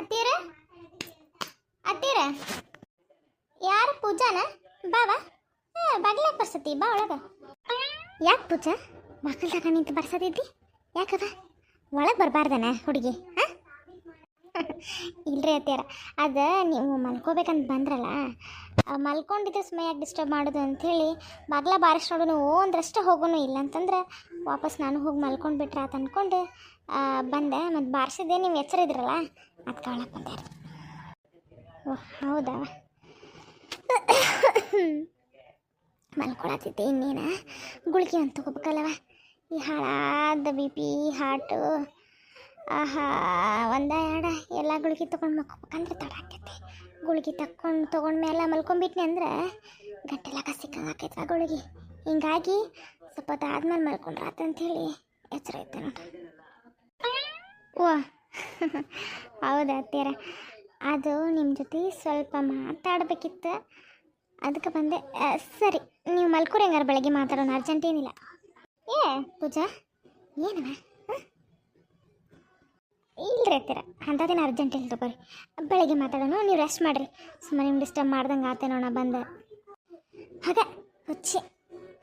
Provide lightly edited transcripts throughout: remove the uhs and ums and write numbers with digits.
ಅತ್ತೀರ ಅತ್ತೀರ ಯಾರು ಪೂಜಾನ ಬಾವ ಬಾಗಿಲಾಗ ಬರ್ಸತಿ ಬಾ ಒಳಗ. ಯಾಕೆ ಪೂಜಾ ಬಾಗಿಲ್ದಾಗ ನಿಂತು ಬರ್ಸತಿದ್ದಿ? ಯಾಕದ ಒಳಗೆ ಬರಬಾರ್ದನ ಹುಡುಗಿ? ಹಾಂ ಇಲ್ರಿ ಅತ್ತೀರ, ಅದು ನೀವು ಮಲ್ಕೋಬೇಕಂತ ಬಂದ್ರಲ್ಲ, ಮಲ್ಕೊಂಡಿದ್ದೆ ಸುಮ್ಮನೆ ಯಾಕೆ ಡಿಸ್ಟರ್ಬ್ ಮಾಡೋದು ಅಂಥೇಳಿ ಬಾಗ್ಲ ಬಾರಿಸಿ ನೋಡು, ಓ ಅಂದ್ರಷ್ಟೇ ಹೋಗೋನು, ಇಲ್ಲ ಅಂತಂದ್ರೆ ವಾಪಸ್ ನಾನು ಹೋಗಿ ಮಲ್ಕೊಂಡು ಬಿಟ್ರೆ ಆತ ಅಂದ್ಕೊಂಡು ಬಂದೆ. ಮತ್ತು ಬಾರಿಸಿದ್ದೆ, ನೀವು ಎಚ್ಚರ ಇದ್ರಲ್ಲ ಅದಕ್ಕೆ ಒಳಗೆ ಬಂದೆ. ಓ ಹೌದಾ, ಮಲ್ಕೊಳತ್ತಿದ್ದೆ. ಇನ್ನೇನು ಗುಳಿಗೆ ಅಂತ ತಗೋಬೇಕಲ್ಲವ, ಈ ಹಾಳಾದ ಬಿ ಪಿ ಹಾರ್ಟು ಆಹಾ ಒಂದ ಎರಡ ಎಲ್ಲ ಗುಳಿಗೆ ತೊಗೊಂಡು ಮಲ್ಕೋಬೇಕಂದ್ರೆ ತಡ ಆಕೈತಿ. ಗುಳಿಗೆ ತೊಗೊಂಡ್ಮೇಲೆ ಮಲ್ಕೊಂಬಿಟ್ನಿ ಅಂದ್ರೆ ಗಂಟೆಲ್ಲ ಸಿಕ್ಕಂಗೆ ಆಕೈತೆ ಆ ಗುಳಿಗೆ. ಹಿಂಗಾಗಿ ಸ್ವಲ್ಪ ಹೊತ್ತಾದ್ಮೇಲೆ ಮಲ್ಕೊಂಡ್ರೆ ಆತಂಥೇಳಿ ಎಚ್ಚರ ಐತೆ ನೋಡ್ರಿ. ಓ ಹೌದಾ ಅತ್ತೀರ, ಅದು ನಿಮ್ಮ ಜೊತೆ ಸ್ವಲ್ಪ ಮಾತಾಡಬೇಕಿತ್ತು, ಅದಕ್ಕೆ ಬಂದೆ. ಸರಿ, ನೀವು ಮಲ್ಕೋರಿ, ಹಂಗಾರೆ ಬೆಳಗ್ಗೆ ಮಾತಾಡೋಣ, ಅರ್ಜೆಂಟ್ ಏನಿಲ್ಲ. ಏ ಪೂಜಾ ಏನವ? ಇಲ್ರಿ ಅತ್ತೀರ, ಅಂಥದ್ದೇನು ಅರ್ಜೆಂಟ್ ಇಲ್ಲ ತಗೋರಿ, ಬೆಳಗ್ಗೆ ಮಾತಾಡೋಣ, ನೀವು ರೆಸ್ಟ್ ಮಾಡಿರಿ. ಸುಮ್ಮನೆ ನಿಮ್ಗೆ ಡಿಸ್ಟರ್ಬ್ ಮಾಡ್ದಂಗೆ ಆತೇನೋಣ ಬಂದೆ. ಹಾಗೆ ಹುಚ್ಚಿ,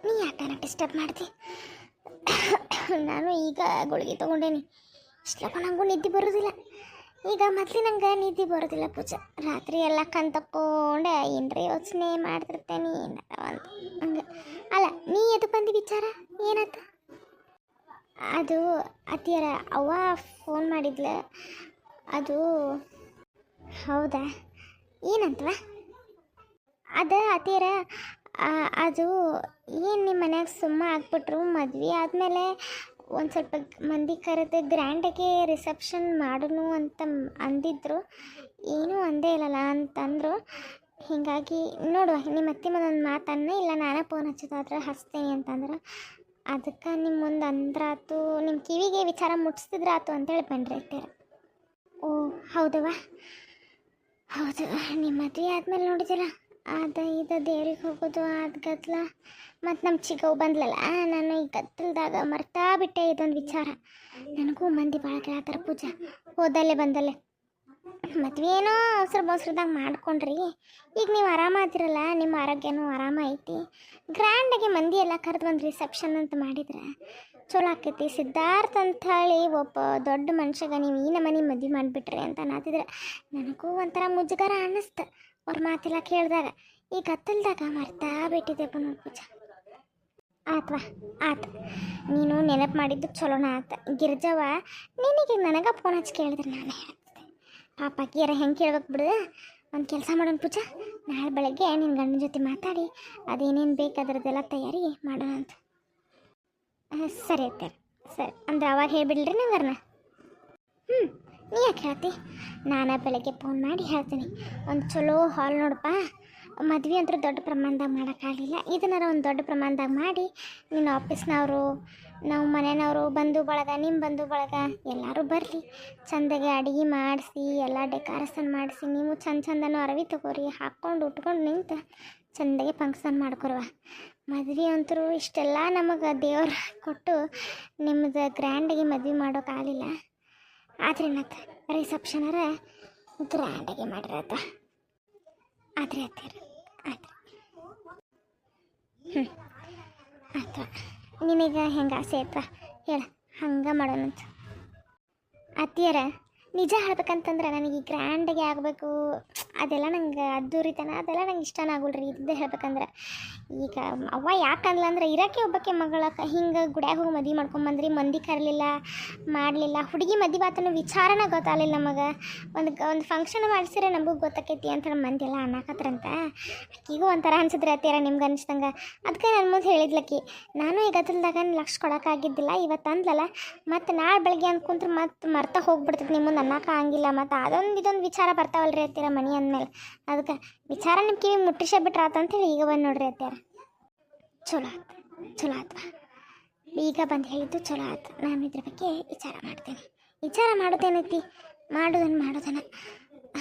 ನೀ ಯಾಕೆ ಡಿಸ್ಟರ್ಬ್ ಮಾಡ್ತಿ? ನಾನು ಈಗ ಗುಳಿಗೆ ತೊಗೊಂಡೇನಿ, ಇಷ್ಟಪ್ಪ ನನಗೂ ನಿದ್ದೆ ಬರೋದಿಲ್ಲ. ಈಗ ಮೊದಲು ನಂಗೆ ನಿದ್ದೆ ಬರೋದಿಲ್ಲ ಪೂಜಾ, ರಾತ್ರಿ ಎಲ್ಲ ಕಣ್ತಕ್ಕೊಂಡೆ ಏನರೇ ಯೋಚನೆ ಮಾಡ್ತಿರ್ತೇನೆ ಏನಾರ ಒಂದು ಹಂಗೆ. ಅಲ್ಲ, ನೀ ಎದು ಬಂದು ವಿಚಾರ ಏನಾಯ್ತು? ಅದು ಅತ್ತಿಯರ ಅವ್ವ ಫೋನ್ ಮಾಡಿದ್ಲ. ಅದು ಹೌದಾ, ಏನಂತವ? ಅದು ಅತ್ತಿಯರ ಅದು ಏನು ನಿಮ್ಮ ಮನ್ಯಾಗ ಸುಮ್ಮ ಆಗ್ಬಿಟ್ರು, ಮದ್ವೆ ಆದಮೇಲೆ ಒಂದು ಸ್ವಲ್ಪ ಮಂದಿ ಕರೆದು ಗ್ರ್ಯಾಂಡಾಗಿ ರಿಸೆಪ್ಷನ್ ಮಾಡೋನು ಅಂತ ಅಂದಿದ್ರು, ಏನೂ ಅಂದೇ ಇಲ್ಲಲ್ಲ ಅಂತಂದರು. ಹೀಗಾಗಿ ನೋಡುವ, ನಿಮ್ಮ ಅತ್ತೆ ಮನೊಂದು ಮಾತನ್ನ, ಇಲ್ಲ ನಾನೇ ಫೋನ್ ಹಚ್ಚೋದಾದ್ರೆ ಹಚ್ತೇನೆ ಅಂತಂದ್ರೆ, ಅದಕ್ಕೆ ನಿಮ್ಮ ಮುಂದೆ ಅಂದ್ರಾತು, ನಿಮ್ಮ ಕಿವಿಗೆ ವಿಚಾರ ಮುಟ್ಟಿಸ್ತಿದ್ರಾತು ಅಂತೇಳಿ ಬನ್ರಿ ಅತ್ತೀರ. ಓ ಹೌದವ, ಹೌದು, ನಿಮ್ಮ ಮದುವೆ ಆದಮೇಲೆ ನೋಡಿದಿಲ್ಲ, ಅದು ಇದು ದೇವ್ರಿಗೆ ಹೋಗೋದು ಅದು ಗದ್ದಲ, ಮತ್ತು ನಮ್ಮ ಚಿಗವ್ ಬಂದ್ಲಲ್ಲ, ನಾನು ಈ ಗದ್ದಲದಾಗ ಮರ್ತಾ ಬಿಟ್ಟೆ ಇದೊಂದು ವಿಚಾರ. ನನಗೂ ಮಂದಿ ಭಾಳ ಕೇಳತ್ತಾರ ಪೂಜಾ, ಹೋದಲ್ಲೇ ಬಂದಲ್ಲೇ. ಮದುವೆ ಏನೋ ಅವಸರದಾಗ ಮಾಡ್ಕೊಂಡ್ರಿ, ಈಗ ನೀವು ಆರಾಮಾದಿರಲ್ಲ, ನಿಮ್ಮ ಆರೋಗ್ಯನೂ ಆರಾಮ ಐತಿ. ಗ್ರ್ಯಾಂಡಾಗಿ ಮಂದಿ ಎಲ್ಲ ಕರೆದು ಒಂದು ರಿಸೆಪ್ಷನ್ ಅಂತ ಮಾಡಿದ್ರೆ ಚಲೋ ಆಕೈತಿ. ಸಿದ್ಧಾರ್ಥ ಅಂತ ಹೇಳಿ ಒಬ್ಬ ದೊಡ್ಡ ಮನುಷ್ಯಗ ನೀವು ಈ ನಮನಿ ಮದುವೆ ಮಾಡಿಬಿಟ್ರಿ ಅಂತ ಅನ್ನತ್ತಿದ್ರೆ ನನಗೂ ಒಂಥರ ಮುಜುಗರ ಅನ್ನಿಸ್ತು ಅವ್ರ ಮಾತೆಲ್ಲ ಕೇಳಿದಾಗ. ಈ ಗದ್ದಲದಾಗ ಮರ್ತಾ ಬಿಟ್ಟಿದ್ದೆಪ್ಪ ನೋಡಿ ಪೂಜಾ. ಆತ್ವಾ ಆತು, ನೀನು ನೆನಪು ಮಾಡಿದ್ದು ಚಲೋನ ಆತ. ಗಿರ್ಜವ್ವ ನಿನಗೆ ನನಗೆ ಫೋನ್ ಹಚ್ಚಿ ಕೇಳಿದ್ರೆ ನಾನೇ ಹೇಳ್ತಿದ್ದೆ. ಪಾಪ ಕೀರ ಹೆಂಗೆ ಕೇಳ್ಬೇಕು ಬಿಡು. ಒಂದು ಕೆಲಸ ಮಾಡೋಣ ಪೂಜಾ, ನಾಳೆ ಬೆಳಗ್ಗೆ ನಿನ್ನ ಗಂಡನ ಜೊತೆ ಮಾತಾಡಿ ಅದೇನೇನು ಬೇಕು ಅದರದ್ದೆಲ್ಲ ತಯಾರಿ ಮಾಡೋಣ ಅಂತ. ಸರಿ ಅತ್ತಾರೆ, ಸರಿ ಅಂದ್ರೆ ಅವಾಗ ಹೇಳಿಬಿಡ್ರಿ ನಂಗರ್ನ. ನೀ ಯಾಕೆ ಹೇಳ್ತಿ? ನಾನು ಬೆಳಗ್ಗೆ ಫೋನ್ ಮಾಡಿ ಹೇಳ್ತೀನಿ. ಒಂದು ಚಲೋ ಹಾಲ್ ನೋಡಪ್ಪ, ಮದುವೆ ಅಂತೂ ದೊಡ್ಡ ಪ್ರಮಾಣದಾಗ ಮಾಡೋಕ್ಕಾಗಲಿಲ್ಲ, ಇದನ್ನಾರ ಒಂದು ದೊಡ್ಡ ಪ್ರಮಾಣದಾಗ ಮಾಡಿ ನಿನ್ನ ಆಫೀಸ್ನವರು, ನಾವು ಮನೆಯವರು, ಬಂಧು ಬಳಗ, ನಿಮ್ಮ ಬಂಧು ಬಳಗ ಎಲ್ಲರೂ ಬರಲಿ, ಚೆಂದಾಗೆ ಅಡುಗೆ ಮಾಡಿಸಿ ಎಲ್ಲ ಡೆಕೋರೇಷನ್ ಮಾಡಿಸಿ, ನೀವು ಚಂದನೂ ಅರವಿ ತಗೋರಿ, ಹಾಕ್ಕೊಂಡು ಉಟ್ಕೊಂಡು ನಿಂತು ಚೆಂದಾಗೆ ಫಂಕ್ಷನ್ ಮಾಡ್ಕೊರುವ. ಮದುವೆ ಅಂತರೂ ಇಷ್ಟೆಲ್ಲ ನಮಗೆ ದೇವ್ರು ಕೊಟ್ಟು ನಿಮ್ಮದು ಗ್ರ್ಯಾಂಡಾಗಿ ಮದುವೆ ಮಾಡೋಕ್ಕಾಗಲಿಲ್ಲ, ಆದರೆ ಮತ್ತೆ ರಿಸೆಪ್ಷನರ ಗ್ರ್ಯಾಂಡಾಗಿ ಮಾಡಿರತ್ತ. ಆದರೆ ಅತ್ತೀರ ಆಯ್ತು, ಆಯ್ತು, ನಿನಗೆ ಹೆಂಗೆ ಆಸೆ ಆಯ್ತಾ ಹೇಳ, ಹಂಗೆ ಮಾಡೋಣಂತ. ಅತ್ತಿಯರ ನಿಜ ಹೇಳ್ಬೇಕಂತಂದ್ರೆ ನನಗೆ ಈ ಗ್ರ್ಯಾಂಡಾಗಿ ಆಗಬೇಕು ಅದೆಲ್ಲ ನಂಗೆ ಅದ್ದೂರಿತನ ಅದೆಲ್ಲ ನಂಗೆ ಇಷ್ಟನೇ ಆಗೋಲ್ರಿ. ಇದ್ದೇ ಹೇಳ್ಬೇಕಂದ್ರೆ ಈಗ ಅವ್ವ ಯಾಕಂದ್ಲ ಅಂದ್ರೆ ಇರೋಕ್ಕೆ ಒಬ್ಬಕ್ಕೆ ಮಗಳ ಹಿಂಗೆ ಗುಡ್ಯಾಗ ಹೋಗಿ ಮದುವೆ ಮಾಡ್ಕೊಂಬಂದ್ರಿ, ಮಂದಿ ಕರಲಿಲ್ಲ ಮಾಡಲಿಲ್ಲ, ಹುಡುಗಿ ಮದುವೆ ಆತನ ವಿಚಾರನ ಗೊತ್ತಾಗಲಿಲ್ಲ ನಮಗೆ. ಒಂದು ಫಂಕ್ಷನ್ ಮಾಡಿಸಿದ್ರೆ ನಮಗೂ ಗೊತ್ತಾಕೈತಿ ಅಂತ ಮಂದಿ ಎಲ್ಲ ಅನ್ನಕತ್ರಂತ. ಆಕಿಗೂ ಒಂಥರ ಅನ್ಸಿದ್ರೆ ಅತ್ತೀರ ನಿಮ್ಗೆ ಅನಿಸ್ದಂಗೆ. ಅದಕ್ಕೆ ನನ್ನ ಮುಂದೆ ಹೇಳಿದ್ಲಕ್ಕಿ, ನಾನು ಈಗ ಗದ್ದಲದಾಗ ಲಕ್ಷ ಕೊಡೋಕ್ಕಾಗಿದ್ದಿಲ್ಲ, ಇವತ್ತು ಅಂದ್ಲಲ್ಲ, ಮತ್ತು ನಾಳೆ ಬೆಳಗ್ಗೆ ಅಂದ್ಕೊಂಡ್ರೆ ಮತ್ತು ಮರ್ತಾ ಹೋಗ್ಬಿಡ್ತೈತಿ, ನಿಮ್ಮ ಮುಂದೆ ಅನ್ನೋಕ್ಕಾಗಿಲ್ಲ. ಮತ್ತು ಇದೊಂದು ವಿಚಾರ ಬರ್ತಾವಲ್ರಿ ಅತ್ತೀರ ಮನೆ ಅಂದಮೇಲೆ, ಅದಕ್ಕೆ ವಿಚಾರ ನಿಮ್ಮ ಕಿವಿ ಮುಟ್ಟಿಸೇ ಬಿಟ್ರೆ ಆತಂತೇಳಿ ಈಗ ಬಂದು ನೋಡ್ರಿ ಅತ್ತೀರ. ಚಲೋ ಆಯ್ತು, ಚಲೋ ಆಯ್ತು, ಈಗ ಬಂದು ಹೇಳಿದ್ದು ಚಲೋ ಆಯ್ತು. ನಾನು ಇದ್ರ ಬಗ್ಗೆ ವಿಚಾರ ಮಾಡ್ತೇನೆ. ವಿಚಾರ ಮಾಡೋದೇನೈತಿ, ಮಾಡೋದನ್ನ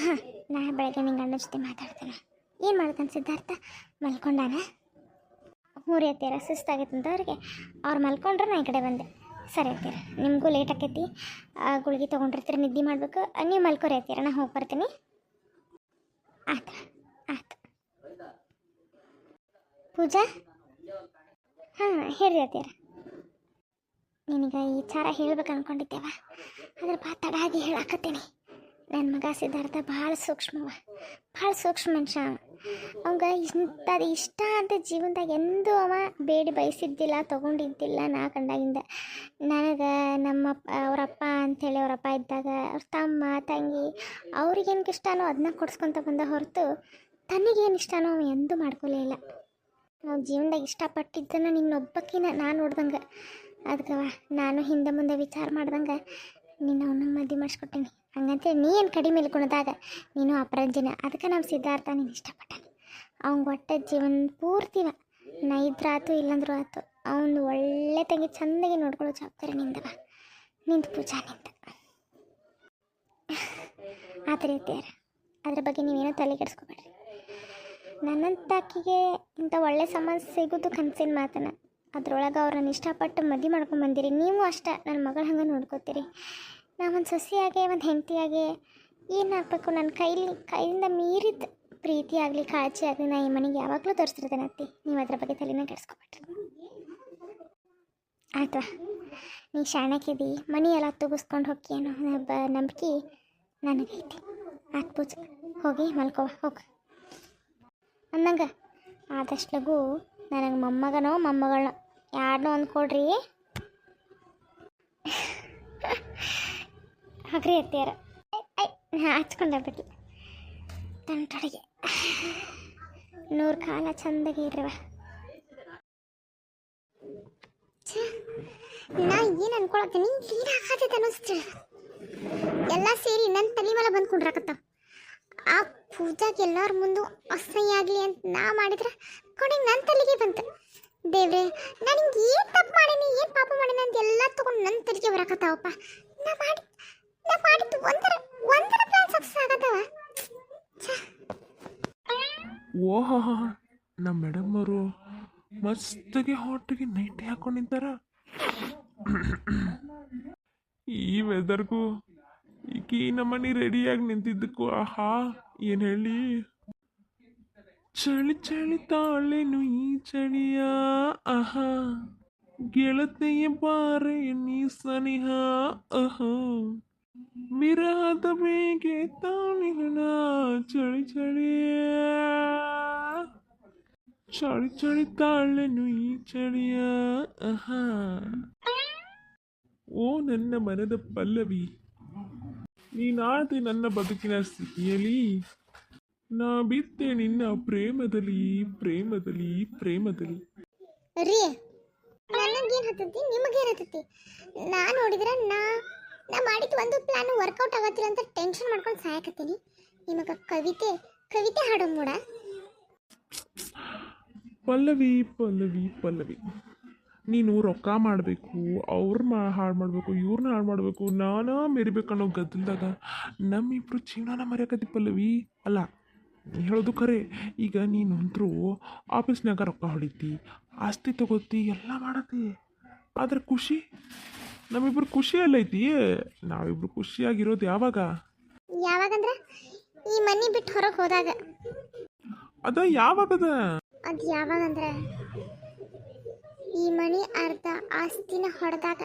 ಹಾಂ, ನಾಳೆ ಬೆಳಗ್ಗೆ ನಿಂಗೆ ಗಂಡನ ಜೊತೆ ಮಾತಾಡ್ತೇನೆ. ಏನು ಮಾಡ್ತಾನೆ ಸಿದ್ಧಾರ್ಥ? ಮಲ್ಕೊಂಡಾನ? ಹ್ಞೂ ರೀ ಅತ್ತೀರ ಸುಸ್ತಾಗೈತೆ ಅಂತ ಅವ್ರಿಗೆ ಅವ್ರು ಮಲ್ಕೊಂಡ್ರೆ ನಾ ಈ ಕಡೆ ಬಂದೆ. ಸರಿ ಅತ್ತೀರ, ನಿಮಗೂ ಲೇಟ್ ಆಕೈತಿ, ಗುಳಿಗೆ ತೊಗೊಂಡಿರ್ತೀರ, ನಿದ್ದೆ ಮಾಡ್ಬೇಕು. ನೀವು ಮಲ್ಕೋರಿ ಅತ್ತೀರ, ನಾ ಹೋಗಿ ಬರ್ತೀನಿ. ಆಯ್ತು ಆಯ್ತು. ಪೂಜಾ, ಹಾಂ ಹೇಳ್ರಿ ಅತ್ತೀರ. ನಿನಗೆ ಈ ವಿಚಾರ ಹೇಳ್ಬೇಕು ಅಂದ್ಕೊಂಡಿದ್ದೇವ, ಅದ್ರ ಬಾ ತಡಾಗಿ ಹೇಳಾಕತ್ತೀನಿ. ನನ್ನ ಮಗ ಸಿದ್ಧಾರ್ಥ ಭಾಳ ಸೂಕ್ಷ್ಮವ, ಭಾಳ ಸೂಕ್ಷ್ಮ ಮನುಷ್ಯ. ಅವಂಗೆ ಇಂಥದ್ದು ಇಷ್ಟ ಅಂತ ಜೀವನದಾಗ ಎಂದೂ ಅವ ಬೇಡಿ ಬಯಸಿದ್ದಿಲ್ಲ, ತೊಗೊಂಡಿದ್ದಿಲ್ಲ. ನಾ ಕಂಡಾಗಿಂದ ನನಗೆ ಅವರಪ್ಪ ಅಂಥೇಳಿ ಅವರಪ್ಪ ಇದ್ದಾಗ ಅವ್ರ ತಮ್ಮ ತಂಗಿ ಅವ್ರಿಗೇನು ಇಷ್ಟನೋ ಅದನ್ನ ಕೊಡ್ಸ್ಕೊತ ಬಂದ ಹೊರತು ತನಗೇನು ಇಷ್ಟನೋ ಅವ ಎಂದೂ ಮಾಡ್ಕೊಲೇ ಇಲ್ಲ. ನಾವು ಜೀವನದಾಗ ಇಷ್ಟಪಟ್ಟಿದ್ದನ್ನು ನಿನ್ನೊಬ್ಬಕ್ಕಿನ ನಾನು ನೋಡ್ದಂಗೆ, ಅದಕ್ಕವ ನಾನು ಹಿಂದೆ ಮುಂದೆ ವಿಚಾರ ಮಾಡ್ದಂಗೆ ನಿನ್ನ ಅವನಿಗೆ ಮದುವೆ ಮಾಡಿಸ್ಕೊಟ್ಟೇನಿ. ಹಂಗಂತೇಳಿ ನೀ ಏನು ಕಡಿಮೆ ಇಲ್ಕೊಳದಾಗ ನೀನು ಅಪರಂಜಿನ. ಅದಕ್ಕೆ ನಮ್ಮ ಸಿದ್ಧಾರ್ಥ ನೀನು ಇಷ್ಟಪಟ್ಟಾನೆ. ಅವ್ನಿಗೆ ಒಟ್ಟೆ ಜೀವನ ಪೂರ್ತಿವ ನಾ ಇದ್ರಾತು ಇಲ್ಲಂದ್ರೂ ಆಯ್ತು, ಅವನು ಒಳ್ಳೆ ತಂಗಿ ಚೆಂದಾಗಿ ನೋಡ್ಕೊಳ್ಳೋ ಜವಾಬ್ದಾರಿ ನಿಂದವ, ನಿಂದು ಪೂಜಾ ನಿಂದ. ಆ ಥರ ಇರ್ತೀಯಾರ, ಅದ್ರ ಬಗ್ಗೆ ನೀವೇನೋ ತಲೆ ಕೆಡಿಸ್ಕೊಬೇಡ್ರಿ. ನನ್ನಂತಾಕಿಗೆ ಇಂಥ ಒಳ್ಳೆ ಸಂಬಂಧ ಸಿಗೋದು ಕನಸಿನ ಮಾತನ. ಅದ್ರೊಳಗೆ ಅವ್ರನ್ನ ಇಷ್ಟಪಟ್ಟು ಮದುವೆ ಮಾಡ್ಕೊಂಡು ಬಂದಿರಿ. ನೀವು ಅಷ್ಟೇ ನನ್ನ ಮಗಳ ಹಂಗೆ ನೋಡ್ಕೋತೀರಿ. ನಾ ಒಂದು ಸೊಸೆಯಾಗೆ ಒಂದು ಹೆಂಡತಿಯಾಗೆ ಏನಾಗಬೇಕು, ನನ್ನ ಕೈಯಿಂದ ಮೀರಿದ ಪ್ರೀತಿ ಆಗಲಿ ಕಾಳಜಿ ಆಗಲಿ ನಾ ಈ ಮನೆಗೆ ಯಾವಾಗಲೂ ತೋರಿಸ್ತಿರ್ತೇನೆ ಅತ್ತಿ. ನೀವು ಅದ್ರ ಬಗ್ಗೆ ತಲೆನ ಕೆಡಿಸ್ಕೊಬೇಡ್ರಿ ಆಯ್ತಾ. ನೀ ಶಾಣಕ್ಕಿದಿ, ಮನೆ ಎಲ್ಲ ತುಗಿಸ್ಕೊಂಡು ಹೋಗಿ ಅನ್ನೋ ನಂಬಿಕೆ ನನಗೈತಿ. ಆಯ್ತು ಪೂಜೆ, ಹೋಗಿ ಮಲ್ಕೋ ಹೋಗಿ ಅಂದಂಗೆ ಆದಷ್ಟು ಲಗು ನನಗೆ ಮೊಮ್ಮಗನೋ ಮೊಮ್ಮಗಳನ್ನೋ ಯಾರನ್ನೋ ಅಂದ್ಕೊಡ್ರಿ. ಹಾಗ್ರಿ ಅತ್ತಿಯಾರ ಹಚ್ಕೊಂಡ ಬಿಡ್ಲಿ ತಂಟೊಳಗೆ 100 ಕಾಲ ಚಂದಾಗಿ ಇರವ. ನಾ ಏನು ಅನ್ಕೊಳತ್ತೀನಿ, ಲೀಡ್ ಹಾಕತೈತೆ ಅನ್ನಿಸ್ತಿಲ್ಲ. ಎಲ್ಲ ಸೇರಿ ನನ್ನ ತಲೆ ಮೇಲೆ ಬಂದು ಕುಂಡ್ರಾಕತ್ತಾವ. ಆ ಪೂಜಾಗೆ ಎಲ್ಲರ ಮುಂದೆ ಅಸಹ್ಯ ಆಗಲಿ ಅಂತ ನಾ ಮಾಡಿದ್ರೆ ಕೊನೆಗೆ ನನ್ನ ತಲೆಗೆ ಬಂತು. ದೇವ್ರೆ, ನಾನು ಹಿಂಗೆ ಏನು ತಪ್ಪು ಮಾಡೀನಿ, ಏನು ಪಾಪ ಮಾಡೀನಿ ಅಂತ ಎಲ್ಲ ತೊಗೊಂಡು ನನ್ನ ತಲೆಗೆ ಬರಾಕತ್ತಾವಪ್ಪ. ನಾ ಮಾಡಿದ್ದು ಒಂದರ ಪ್ಲಾನ್ ಸಕ್ಸಸ್ ಆಗತ್ತವ. ಓಹಾ, ನಮ್ಮ ಮೇಡಮ್ ಅವರು ಮಸ್ತಾಗಿ ಹಾಟಿಗೆ ನೈಟಿ ಹಾಕೊಂಡು ನಿಂತಾರ. ಈ ವೆದರ್ಗೂ ಈಕಿ ನಮ್ಮನೆ ರೆಡಿಯಾಗಿ ನಿಂತಿದ್ದಕ್ಕೂ ಆಹಾ ಏನು ಹೇಳಿ. ಚಳಿ ಚಳಿ ತಾಳೇನು ಈ ಚಳಿಯ ಆಹಾ, ಗೆಳತೆಯ ಬಾರೆ ನೀ ಸನಿಹ ಆಹಾ, ವಿರಹದ ಬೇಗೆ ತಾಳಿನ ಚಳಿ ಚಳಿಯ ಚಳಿ ಚಳಿ ತಾಳೇನು ಈ ಚಳಿಯ ಆಹಾ. ಓ ನನ್ನ ಮನದ ಪಲ್ಲವಿ, ನೀನಾದೆ ನನ್ನ ಬದುಕಿನ ಸ್ಥಿತಿಯಲ್ಲಿ, ನಾ ಬಿದ್ದೆ ನಿನ್ನ ಪ್ರೇಮದಲ್ಲಿ ಪ್ರೇಮದಲ್ಲಿ ಪ್ರೇಮದಲ್ಲಿ. ರೀ, ನನಗೇನು ಹತ್ತತಿ, ನಿಮಗೇನು ಹತ್ತತಿ? ನಾ ನೋಡಿದ್ರೆ ನಾ ಮಾಡಿದ್ದು ಒಂದು ಪ್ಲಾನ್ ವರ್ಕೌಟ್ ಆಗತ್ತಿಲ್ಲ ಅಂತ ಟೆನ್ಷನ್ ಮಾಡ್ಕೊಂಡು ಸಾಯಕತ್ತೀನಿ. ನಿಮಗೆ ಕವಿತೆ ಹಾಡೋ ಮೂಡ? ಪಲ್ಲವಿ ಪಲ್ಲವಿ ಪಲ್ಲವಿ, ನೀನು ರೊಕ್ಕ ಮಾಡಬೇಕು, ಅವ್ರನ್ನ ಹಾಳು ಮಾಡಬೇಕು, ಇವ್ರನ್ನ ಹಾಳು ಮಾಡಬೇಕು, ನಾನಾ ಮೆರಿಬೇಕು ಅನ್ನೋ ಗದ್ದಲ್ದಾಗ ನಮ್ಮಿಬ್ರು ಜೀವನ ಮರ್ಯಾಕತಿ ಪಲ್ಲವಿ. ಅಲ್ಲ ಹೇಳೋದು ಖರೆ. ಈಗ ನೀನು ಅಂತರೂ ಆಫೀಸ್ನಾಗ ರೊಕ್ಕ ಹೊಡಿತಿ, ಆಸ್ತಿ ತಗೋತಿ, ಎಲ್ಲ ಮಾಡತ್ತಿ. ಆದ್ರೆ ಖುಷಿ, ನಮ್ಮಿಬ್ರು ಖುಷಿ ಎಲ್ಲೈತಿ? ನಾವಿಬ್ರು ಖುಷಿಯಾಗಿರೋದು ಯಾವಾಗಂದ್ರೆ ಈ ಮನೆ ಬಿಟ್ಟು ಹೊರಗೆ ಹೋದಾಗ. ಅದ ಯಾವಾಗದ? ಅದು ಯಾವಾಗಂದ್ರೆ ಈ ಮನೆ ಅರ್ಧ ಆಸ್ತಿನ ಹೊಡೆದಾಗ.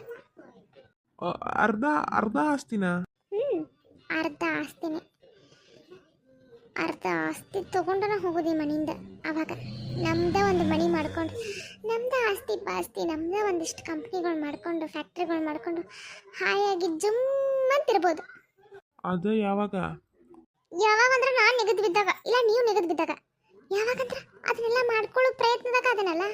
ಅರ್ಧ ಆಸ್ತಿನ? ಅರ್ಧ ಆಸ್ತಿನೇ. ಅರ್ಧ ಆಸ್ತಿ ತೊಗೊಂಡನ ಹೋಗೋದು ಈ ಮನೆಯಿಂದ. ಅವಾಗ ನಮ್ಮದೇ ಒಂದು ಮನೆ ಮಾಡ್ಕೊಂಡು, ನಮ್ಮದೇ ಆಸ್ತಿ ಪಾಸ್ತಿ, ನಮ್ಮದೇ ಒಂದಿಷ್ಟು ಕಂಪ್ನಿಗಳು ಮಾಡ್ಕೊಂಡು, ಫ್ಯಾಕ್ಟ್ರಿಗಳು ಮಾಡ್ಕೊಂಡು ಹಾಯಾಗಿ ಜಮ್ಮಂತಿರ್ಬೋದು. ಅದ ಯಾವಾಗಂದ್ರೆ ನಾನು ನೆಗೆದು ಬಿದ್ದಾಗ, ಇಲ್ಲ ನೀವು ನೆಗೆದು ಬಿದ್ದಾಗ. ಯಾವಾಗಂದ್ರೆ ಅದನ್ನೆಲ್ಲ ಮಾಡ್ಕೊಳ್ಳೋ ಪ್ರಯತ್ನದಾಗ ಅದನ್ನಲ್ಲ.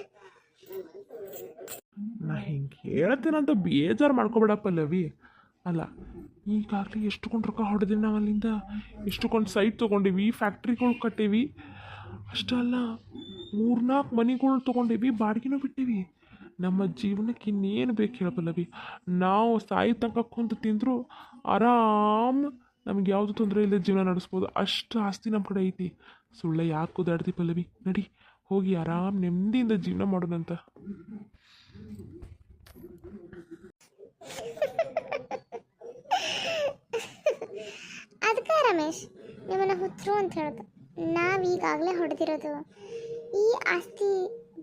ನಾ ಹಿಂಗೆ ಹೇಳ್ತೇನಂತ ಬೇಜಾರು ಮಾಡ್ಕೊಬೇಡ ಪಲ್ಲವಿ. ಅಲ್ಲ, ಈಗಾಗಲೇ ಎಷ್ಟು ಕೊಂಡು ರೊಕ್ಕ ಹೊಡೆದಿವಿ ನಾವು ಅಲ್ಲಿಂದ, ಎಷ್ಟು ಕೊಂಡು ಸೈಟ್ ತೊಗೊಂಡಿವಿ, ಫ್ಯಾಕ್ಟ್ರಿಗಳು ಕಟ್ಟೀವಿ. ಅಷ್ಟೇ ಅಲ್ಲ, 3-4 ಮನೆಗಳು ತೊಗೊಂಡೀವಿ, ಬಾಡಿಗೆನೂ ಬಿಟ್ಟಿವಿ. ನಮ್ಮ ಜೀವನಕ್ಕೆ ಇನ್ನೇನು ಬೇಕು ಹೇಳ ಪಲ್ಲವಿ? ನಾವು ಸಾಯಿ ತನಕ ಕುಂತು ತಿಂದರೂ ಆರಾಮ್, ನಮ್ಗೆ ಯಾವುದು ತೊಂದರೆ ಇಲ್ಲದೆ ಜೀವನ ನಡೆಸ್ಬೋದು. ಅಷ್ಟು ಆಸ್ತಿ ನಮ್ಮ ಕಡೆ ಐತಿ. ಸುಳ್ಳೆ ಯಾಕೆ ಕುದಾಡ್ತಿ ಪಲ್ಲವಿ? ನಡಿ ಹೋಗಿ ಆರಾಮ್ ನೆಮ್ಮದಿಯಿಂದ ಜೀವನ ಮಾಡೋದಂತ. ಅದಕ್ಕೆ ರಮೇಶ್ ನಿಮ್ಮನ್ನ ಹುಚ್ಚರು ಅಂತ ಹೇಳೋದು. ನಾವೀಗಾಗಲೇ ಹೊಡೆದಿರೋದು ಈ ಆಸ್ತಿ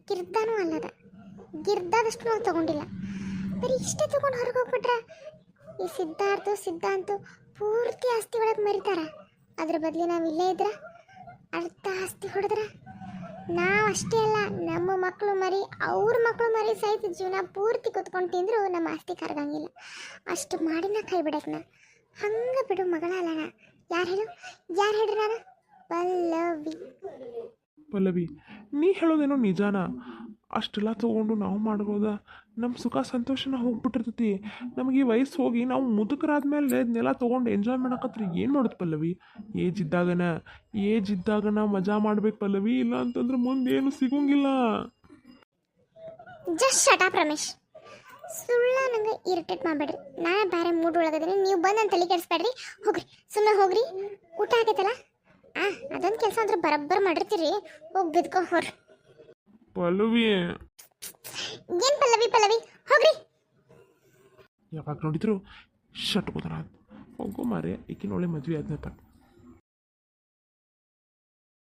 ಗಿರ್ದಾನೂ ಅಲ್ಲದ, ಗಿರ್ದಾದಷ್ಟು ನಾವು ತಗೊಂಡಿಲ್ಲ. ಬರೀ ಇಷ್ಟೇ ತಗೊಂಡು ಹೊರಗೆ ಹೋಗ್ಬಿಟ್ರೆ ಈ ಸಿದ್ಧಾಂತು ಪೂರ್ತಿ ಆಸ್ತಿ ಒಳಗೆ ಮರಿತಾರ. ಅದ್ರ ಬದಲಿ ನಾವು ಇಲ್ಲೇ ಇದ್ರ ಅರ್ಧ ಆಸ್ತಿ ಹೊಡೆದ್ರ ನಾವು ಅಷ್ಟೇ ಅಲ್ಲ, ನಮ್ಮ ಮಕ್ಕಳು ಮರಿ ಅವ್ರ ಮಕ್ಕಳು ಮರಿ ಸಹಿತ ಜೀವನ ಪೂರ್ತಿ ಕುತ್ಕೊಂಡು ತಿಂದ್ರು ನಮ್ಮ ಆಸ್ತಿ ಕರಗಂಗಿಲ್ಲ. ಅಷ್ಟು ಮಾಡಿನ ಕೈ ಬಿಡಕ್ನ ಹಂಗೆ ಬಿಡು ಮಗಳ ಅಲ್ಲಣ. ಯಾರು ಹೇಳ್ರಿ ನಾನು ಪಲ್ಲವಿ. ಪಲ್ಲವಿ, ನೀ ಹೇಳೋದೇನೋ ನಿಜಾನ. ಅಷ್ಟೆಲ್ಲ ತೊಗೊಂಡು ನಾವು ಮಾಡ್ಬೋದ? ನಮ್ಮ ಸುಖ ಸಂತೋಷನ ಹೋಗ್ಬಿಟ್ಟಿರ್ತೈತಿ. ನಮಗೆ ಈ ವಯಸ್ಸು ಹೋಗಿ ನಾವು ಮುದುಕರಾದ್ಮೇಲೆ ಇದನ್ನೆಲ್ಲ ತೊಗೊಂಡು ಎಂಜಾಯ್ ಮಾಡಕತ್ರಿ ಏನು ಮಾಡೋದು ಪಲ್ಲವಿ? ಏಜ್ ಇದ್ದಾಗನ ಮಜಾ ಮಾಡ್ಬೇಕು ಪಲ್ಲವಿ, ಇಲ್ಲ ಅಂತಂದ್ರೆ ಮುಂದೆ ಏನು ಸಿಗೋಂಗಿಲ್ಲ. Just shut up Ramesh. ಸುಳ್ಳ ನಂಗೆ ಇರಿಟೇಟ್ ಮಾಡಬೇಡ್ರಿ. ನಾನೇ ಬೇರೆ ಮೂಡ್ ಒಳಗದೀನಿ, ನೀವು ಬಂದು ನನ್ನ ತಲೆ ಕೆಡಿಸ್ಬೇಡ್ರಿ. ಹೋಗ್ರಿ, ಸುಮ್ಮನೆ ಹೋಗ್ರಿ. ಊಟ ಆಗೈತಲ್ಲ, ಅದೊಂದು ಕೆಲಸ ಅಂದ್ರೆ ಬರಬ್ಬರ್ ಮಾಡಿರ್ತೀರಿ. ಹೋಗಿ ಬಿದ್ಕೊ ಹೋಗ್ರಿ. ಪಲ್ಲವಿ, ಏನು ಪಲ್ಲವಿ ಹೋಗ್ರಿ. ಯಾವಾಗ ನೋಡಿದ್ರು ಶಟ್ ಹೋದ್ರ ಹೋಗೋ ಮಾರೆ, ಈಕಿನ ಒಳ್ಳೆ ಮದುವೆ ಆದ್ನಪ್ಪ.